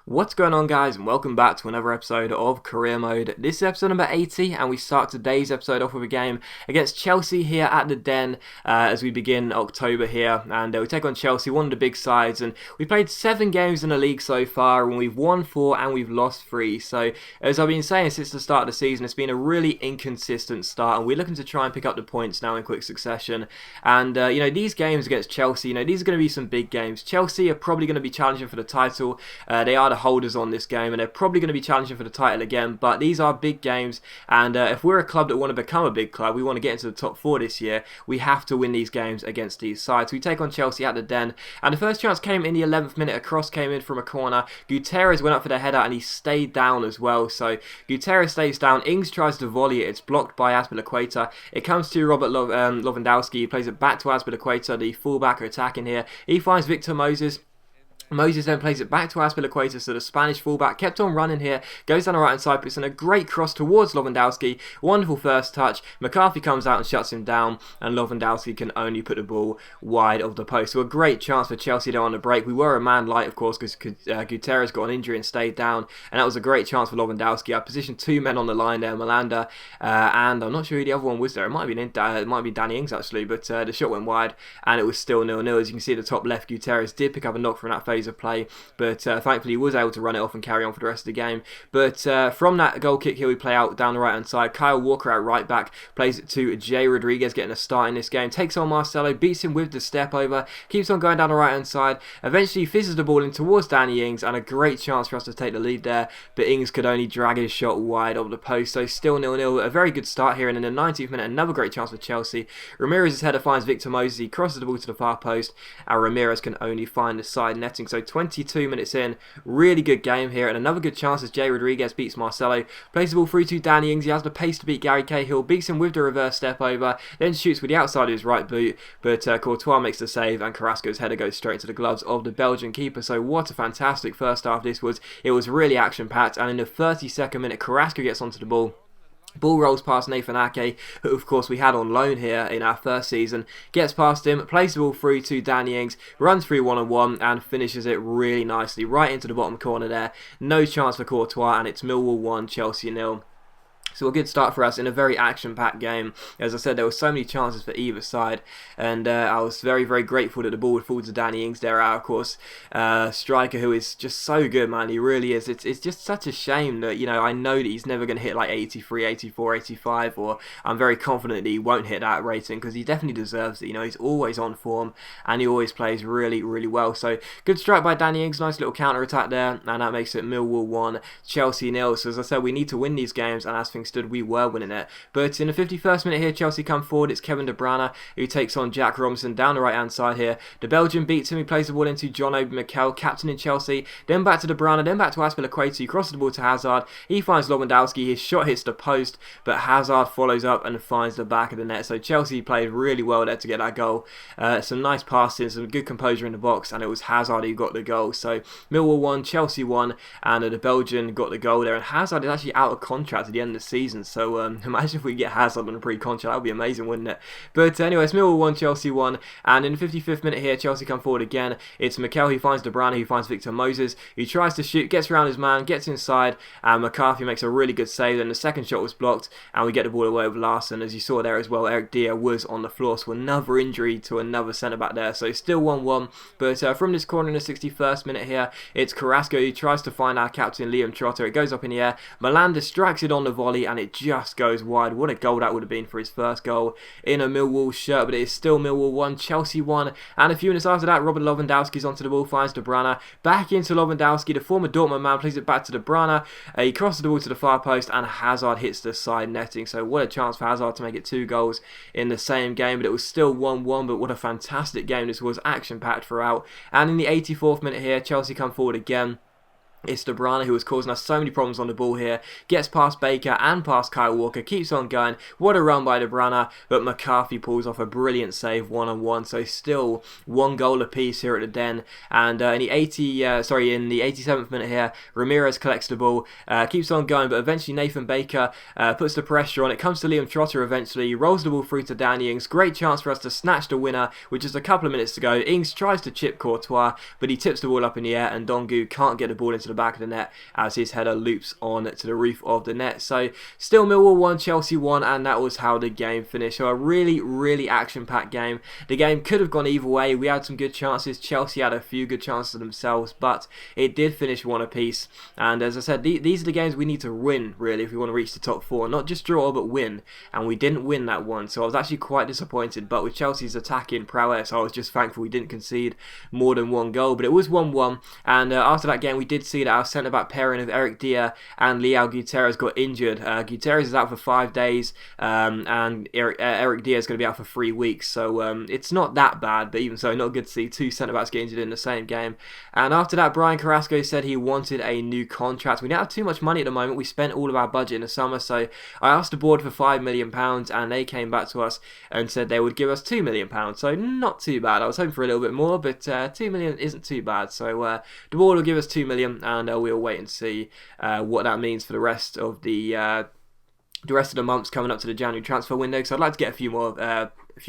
What's going on, guys, and welcome back to another episode of Career Mode. This is episode number 80, and we start today's episode off with a game against Chelsea here at the Den as we begin October here, and we take on Chelsea, one of the big sides, and we played 7 games in the league so far, and we've won 4 and we've lost 3, so as I've been saying since the start of the season, it's been a really inconsistent start, and we're looking to try and pick up the points now in quick succession, and these games against Chelsea, these are going to be some big games. Chelsea are probably going to be challenging for the title. They are the holders on this game, and they're probably going to be challenging for the title again, but these are big games, and if we're a club that want to become a big club, we want to get into the top 4 this year, we have to win these games against these sides. We take on Chelsea at the Den, and the first chance came in the 11th minute. A cross came in from a corner. Gutierrez went up for the header, and he stayed down as well, so Gutierrez stays down. Ings tries to volley it. It's blocked by Azpilicueta. It comes to Robert Lewandowski. He plays it back to Azpilicueta, the fullback attacking here. He finds Victor Moses. Moses then plays it back to Azpilicueta, so the Spanish fullback kept on running here, goes down the right hand side, puts in a great cross towards Lewandowski, wonderful first touch. McCarthy comes out and shuts him down, and Lewandowski can only put the ball wide of the post. So a great chance for Chelsea there on the break. We were a man light, of course, because Gutierrez got an injury and stayed down, and that was a great chance for Lewandowski. I positioned 2 men on the line there, Malanda, and I'm not sure who the other one was there. It might be Danny Ings actually, but the shot went wide, and it was still 0-0. As you can see at the top left, Gutierrez did pick up a knock from that phase of play, but thankfully he was able to run it off and carry on for the rest of the game. But from that goal kick here, we play out down the right hand side. Kyle Walker at right back plays it to Jay Rodriguez, getting a start in this game, takes on Marcelo, beats him with the step over, keeps on going down the right hand side, eventually fizzes the ball in towards Danny Ings, and a great chance for us to take the lead there, but Ings could only drag his shot wide of the post, so still 0-0. A very good start here, and in the 90th minute another great chance for Chelsea. Ramirez's header finds Victor Moses. He crosses the ball to the far post, and Ramirez can only find the side netting. So 22 minutes in, really good game here, and another good chance as Jay Rodriguez beats Marcelo, plays the ball through to Danny Ings. He has the pace to beat Gary Cahill, beats him with the reverse step over, then shoots with the outside of his right boot, but Courtois makes the save, and Carrasco's header goes straight into the gloves of the Belgian keeper. So what a fantastic first half this was. It was really action packed, and in the 32nd minute Carrasco gets onto the ball. Ball rolls past Nathan Ake, who of course we had on loan here in our first season, gets past him, plays the ball through to Danny Ings, runs through one-on-one and finishes it really nicely, right into the bottom corner there. No chance for Courtois, and it's Millwall 1, Chelsea 0. So a good start for us in a very action-packed game. As I said, there were so many chances for either side, and I was very, very grateful that the ball would fall to Danny Ings there, of course. Striker who is just so good, man. He really is. It's just such a shame that, I know that he's never going to hit like 83, 84, 85, or I'm very confident that he won't hit that rating, because he definitely deserves it. He's always on form, and he always plays really, really well. So good strike by Danny Ings, nice little counter-attack there, and that makes it Millwall 1, Chelsea 0. So as I said, we need to win these games, and as things stood, we were winning it. But in the 51st minute here, Chelsea come forward. It's Kevin De Bruyne who takes on Jack Robinson down the right hand side here. The Belgian beats him. He plays the ball into John Obi Mikel, captain in Chelsea, then back to De Bruyne, then back to Azpilicueta. He crosses the ball to Hazard. He finds Lewandowski. His shot hits the post, but Hazard follows up and finds the back of the net. So Chelsea played really well there to get that goal. Some nice passing, some good composure in the box, and it was Hazard who got the goal. So Millwall 1, Chelsea 1, and the Belgian got the goal there. And Hazard is actually out of contract at the end of the season, so imagine if we get Hazard on a pre-contract. That would be amazing, wouldn't it? But anyways, Millwall 1, Chelsea 1, and in the 55th minute here, Chelsea come forward again. It's Mikel who finds De Bruyne, who finds Victor Moses, who tries to shoot, gets around his man, gets inside, and McCarthy makes a really good save. Then the second shot was blocked, and we get the ball away with Larson. As you saw there as well, Eric Dier was on the floor, so another injury to another centre-back there. So still 1-1, but from this corner in the 61st minute here, it's Carrasco who tries to find our captain, Liam Trotter. It goes up in the air. Malanda strikes it on the volley, and it just goes wide. What a goal that would have been for his first goal in a Millwall shirt, but it is still Millwall 1, Chelsea 1, and a few minutes after that, Robert Lewandowski's onto the ball, finds De Bruyne, back into Lewandowski, the former Dortmund man, plays it back to De Bruyne, he crosses the ball to the far post, and Hazard hits the side netting. So what a chance for Hazard to make it 2 goals in the same game, but it was still 1-1, but what a fantastic game this was, action-packed throughout. And in the 84th minute here, Chelsea come forward again. It's De Bruyne who was causing us so many problems on the ball here. Gets past Baker and past Kyle Walker. Keeps on going. What a run by De Bruyne. But McCarthy pulls off a brilliant save one-on-one. So still 1 goal apiece here at the Den. And in the 87th minute here, Ramirez collects the ball. Keeps on going. But eventually Nathan Baker puts the pressure on. It comes to Liam Trotter eventually. He rolls the ball through to Danny Ings. Great chance for us to snatch the winner with just a couple of minutes to go. Ings tries to chip Courtois, but he tips the ball up in the air, and Dongu can't get the ball into the back of the net as his header loops on to the roof of the net. So still Millwall 1, Chelsea 1, and that was how the game finished. So a really action-packed game. The game could have gone either way. We had some good chances. Chelsea had a few good chances themselves, but it did finish one apiece. And as I said, these are the games we need to win, really, if we want to reach the top 4. Not just draw, but win. And we didn't win that one, so I was actually quite disappointed. But with Chelsea's attacking prowess, I was just thankful we didn't concede more than one goal. But it was 1-1, and after that game, we did see that our centre-back pairing of Eric Dier and Leao Gutierrez got injured. Gutierrez is out for 5 days, and Eric Dier is going to be out for 3 weeks. So it's not that bad, but even so, not good to see two centre-backs get injured in the same game. And after that, Brian Carrasco said he wanted a new contract. We don't have too much money at the moment. We spent all of our budget in the summer, so I asked the board for £5 million, and they came back to us and said they would give us £2 million. So not too bad. I was hoping for a little bit more, but £2 million isn't too bad. So the board will give us £2 million, and we'll wait and see what that means for the rest of the months coming up to the January transfer window. So I'd like to get a few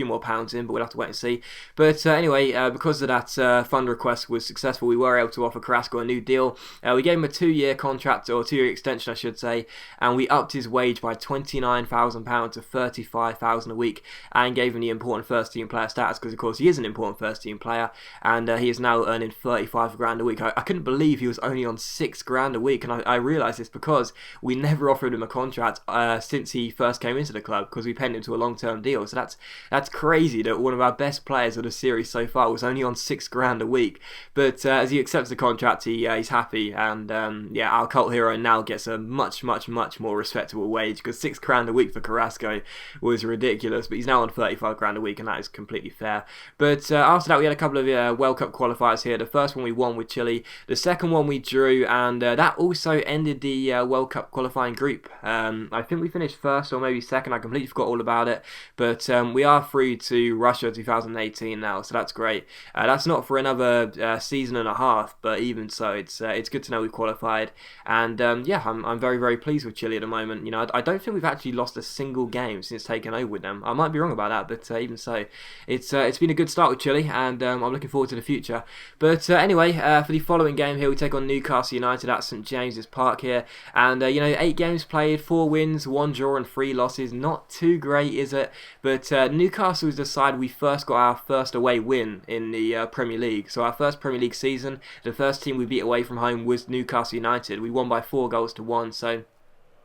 more pounds in, but we'll have to wait and see. But anyway, because of that fund request was successful, we were able to offer Carrasco a new deal. We gave him a 2-year contract, or 2-year extension I should say, and we upped his wage by £29,000 to £35,000 a week, and gave him the important first team player status, because of course he is an important first team player, and he is now earning 35 grand a week. I couldn't believe he was only on 6 grand a week, and I realised this because we never offered him a contract since he first came into the club, because we penned him to a long-term deal. So that's crazy that one of our best players of the series so far was only on 6 grand a week. But as he accepts the contract, he's happy, and our cult hero now gets a much more respectable wage, because 6 grand a week for Carrasco was ridiculous. But he's now on 35 grand a week, and that is completely fair. But after that, we had a couple of World Cup qualifiers here. The first one we won with Chile, the second one we drew, and that also ended the World Cup qualifying group. I think we finished first or maybe second. I completely forgot all about it. But we are through to Russia 2018 now, so that's great. That's not for another season and a half, but even so, it's good to know we qualified. And I'm very pleased with Chile at the moment. You know, I don't think we've actually lost a single game since taking over with them. I might be wrong about that, but even so, it's been a good start with Chile, and I'm looking forward to the future. But anyway, for the following game here, we take on Newcastle United at St James's Park here, and 8 games played, 4 wins, 1 draw and 3 losses. Not too great, is it? But Newcastle is the side we first got our first away win in the Premier League. So our first Premier League season, the first team we beat away from home was Newcastle United. We won by 4 goals to 1, so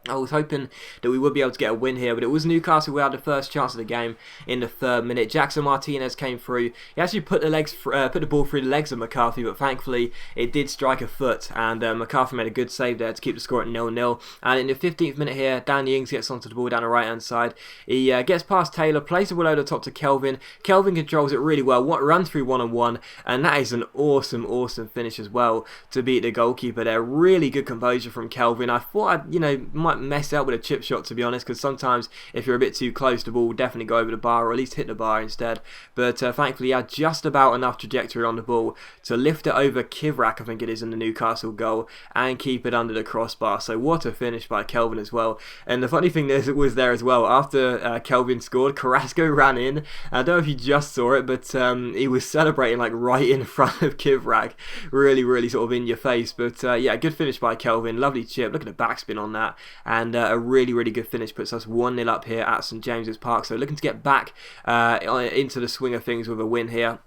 I was hoping that we would be able to get a win here, but it was Newcastle who had the first chance of the game in the 3rd minute. Jackson Martinez came through. He actually put the ball through the legs of McCarthy, but thankfully it did strike a foot, and McCarthy made a good save there to keep the score at 0-0. And in the 15th minute here, Danny Ings gets onto the ball down the right-hand side. He gets past Taylor, plays the ball over the top to Kelvin. Kelvin controls it really well, runs through 1-on-1, and that is an awesome finish as well to beat the goalkeeper there. Really good composure from Kelvin. I thought might mess up with a chip shot, to be honest, because sometimes if you're a bit too close, the ball will definitely go over the bar, or at least hit the bar instead. But thankfully he had just about enough trajectory on the ball to lift it over Kivrak, I think it is, in the Newcastle goal, and keep it under the crossbar. So what a finish by Kelvin as well. And the funny thing was there as well, after Kelvin scored, Carrasco ran in. I don't know if you just saw it, but he was celebrating like right in front of Kivrak, really sort of in your face. But good finish by Kelvin, lovely chip, look at the backspin on that. And a really good finish puts us 1-0 up here at St James's Park. So looking to get back into the swing of things with a win here.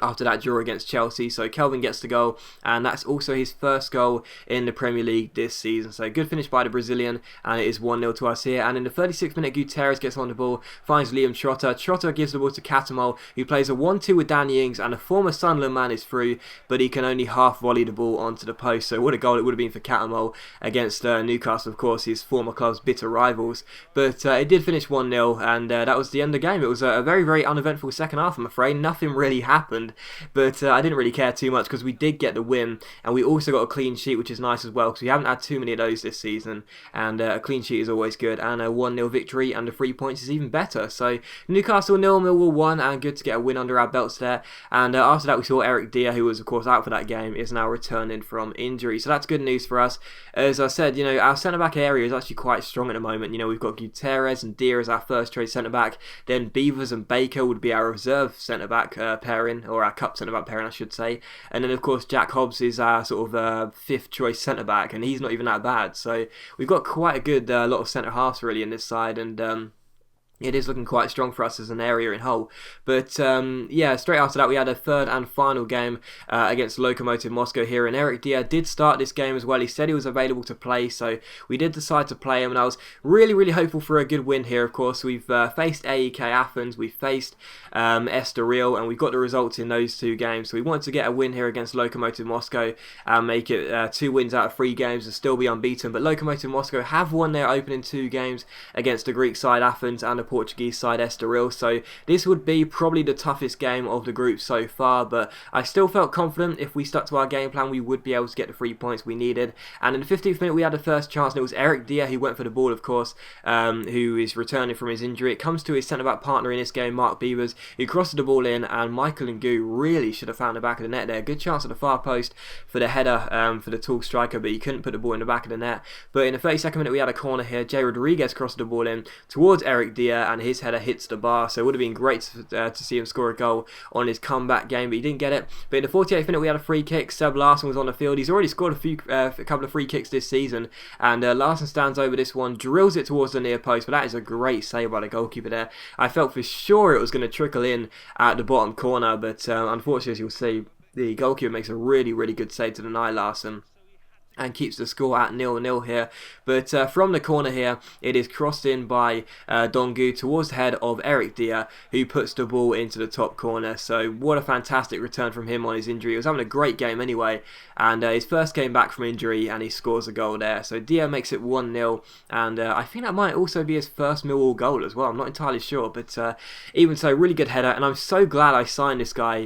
After that draw against Chelsea. So Kelvin gets the goal, and that's also his first goal in the Premier League this season. So good finish by the Brazilian, and it is 1-0 to us here. And in the 36th minute, Gutierrez gets on the ball, finds Liam Trotter. Trotter gives the ball to Catamol, who plays a 1-2 with Danny Ings, and a former Sunderland man is through, but he can only half volley the ball onto the post. So what a goal it would have been for Catamol against Newcastle, of course, his former club's bitter rivals. But it did finish 1-0, and that was the end of the game. It was a very uneventful second half, I'm afraid. Nothing really happened. But I didn't really care too much, because we did get the win, and we also got a clean sheet, which is nice as well, because we haven't had too many of those this season, and a clean sheet is always good, and a 1-0 victory and the 3 points is even better. So Newcastle 0, Millwall 1, and good to get a win under our belts there. And after that, we saw Eric Dier, who was of course out for that game, is now returning from injury, so that's good news for us. As I said, our centre-back area is actually quite strong at the moment. We've got Gutierrez and Dier as our first trade centre-back, then Beavers and Baker would be our reserve centre-back pairing, or our cup centre-back pairing, I should say. And then, of course, Jack Hobbs is our sort of fifth-choice centre-back, and he's not even that bad. So we've got quite a good lot of centre-halves, really, in this side, and it is looking quite strong for us as an area in Hull. But yeah, straight after that we had a third and final game against Lokomotiv Moscow here, and Eric Dier did start this game as well. He said he was available to play, so we did decide to play him, and I was really hopeful for a good win here. Of course, we've faced AEK Athens, we've faced Estoril, and we've got the results in those two games, so we wanted to get a win here against Lokomotiv Moscow and make it 2 wins out of 3 games and still be unbeaten. But Lokomotiv Moscow have won their opening 2 games against the Greek side Athens and the Portuguese side Estoril, so this would be probably the toughest game of the group so far, but I still felt confident if we stuck to our game plan we would be able to get the 3 points we needed. And in the 15th minute we had the first chance, and it was Eric Dier who went for the ball, of course, who is returning from his injury. It comes to his centre-back partner in this game, Mark Beavers, who crossed the ball in, and Michael Ngu really should have found the back of the net there. Good chance at the far post for the header for the tall striker, but he couldn't put the ball in the back of the net. But in the 32nd minute we had a corner here. Jay Rodriguez crossed the ball in towards Eric Dier, and his header hits the bar, so it would have been great to see him score a goal on his comeback game, but he didn't get it. But in the 48th minute we had a free kick. Seb Larsson was on the field. He's already scored a couple of free kicks this season, and Larsson stands over this one, drills it towards the near post, but that is a great save by the goalkeeper there. I felt for sure it was going to trickle in at the bottom corner, but unfortunately, as you'll see, the goalkeeper makes a really good save to deny Larsson and keeps the score at 0-0 here. But from the corner here, it is crossed in by Dongu towards the head of Eric Dier, who puts the ball into the top corner. So what a fantastic return from him on his injury. He was having a great game anyway, and his first game back from injury, and he scores a goal there. So Dier makes it 1-0, and I think that might also be his first Millwall goal as well. I'm not entirely sure, but even so, really good header, and I'm so glad I signed this guy,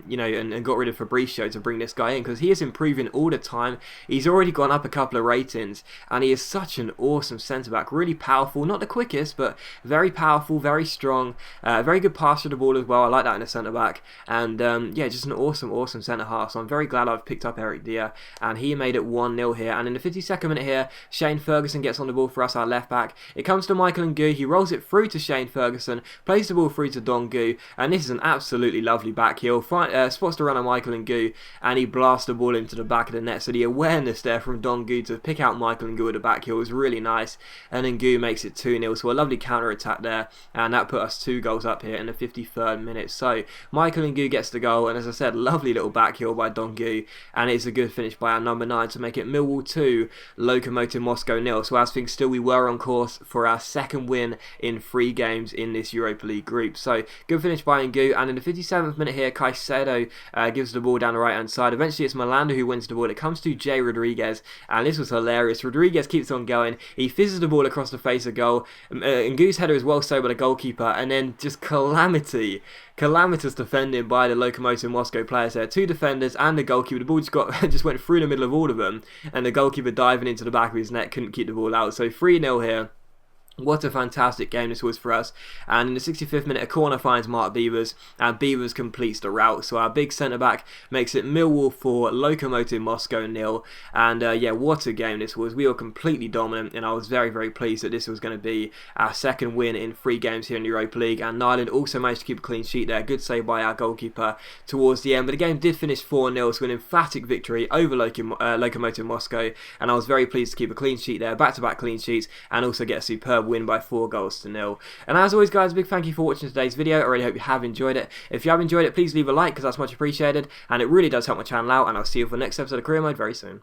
you know, and got rid of Fabricio to bring this guy in, because he is improving all the time. He's already gone up a couple of ratings, and he is such an awesome centre-back, really powerful, not the quickest, but very powerful, very strong, very good pass to the ball as well. I like that in a centre-back, and yeah, just an awesome centre-half, so I'm very glad I've picked up Eric Dier, and he made it 1-0 here. And in the 52nd minute here, Shane Ferguson gets on the ball for us, our left-back. It comes to Michael Ngu, he rolls it through to Shane Ferguson, plays the ball through to Dongu, and this is an absolutely lovely back heel, spots the runner Michael Ngu, and he blasts the ball into the back of the net, so the awareness there from Dongu to pick out Michael Ngu at the back heel was really nice, and Ngu makes it 2-0, so a lovely counter-attack there, and that put us 2 goals up here in the 53rd minute. So Michael Ngu gets the goal, and as I said, lovely little back heel by Dongu, and it's a good finish by our number 9 to make it Millwall 2, Lokomotiv Moscow 0. So as things still, we were on course for our second win in 3 games in this Europa League group. So good finish by Ngu, and in the 57th minute here, Caicedo gives the ball down the right hand side. Eventually it's Malanda who wins the ball. It comes to Jay Rodriguez, and this was hilarious. Rodriguez keeps on going, he fizzes the ball across the face of goal, Ngu's header is well saved by the goalkeeper, and then just calamitous defending by the Lokomotiv Moscow players there. 2 defenders and the goalkeeper. The ball just went through the middle of all of them, and the goalkeeper diving into the back of his net couldn't keep the ball out. So 3-0 here. What a fantastic game this was for us. And in the 65th minute, a corner finds Mark Beavers, and Beavers completes the route. So our big centre-back makes it Millwall 4, Lokomotiv Moscow 0. And yeah, what a game this was. We were completely dominant, and I was very pleased that this was going to be our second win in 3 games here in the Europa League. And Nyland also managed to keep a clean sheet there. Good save by our goalkeeper towards the end. But the game did finish 4-0, so an emphatic victory over Lokomotiv Moscow. And I was very pleased to keep a clean sheet there, back-to-back clean sheets, and also get a superb win by 4-0. And as always, guys, a big thank you for watching today's video. I really hope you have enjoyed it. If you have enjoyed it, please leave a like, because that's much appreciated, and it really does help my channel out, and I'll see you for the next episode of Career Mode very soon.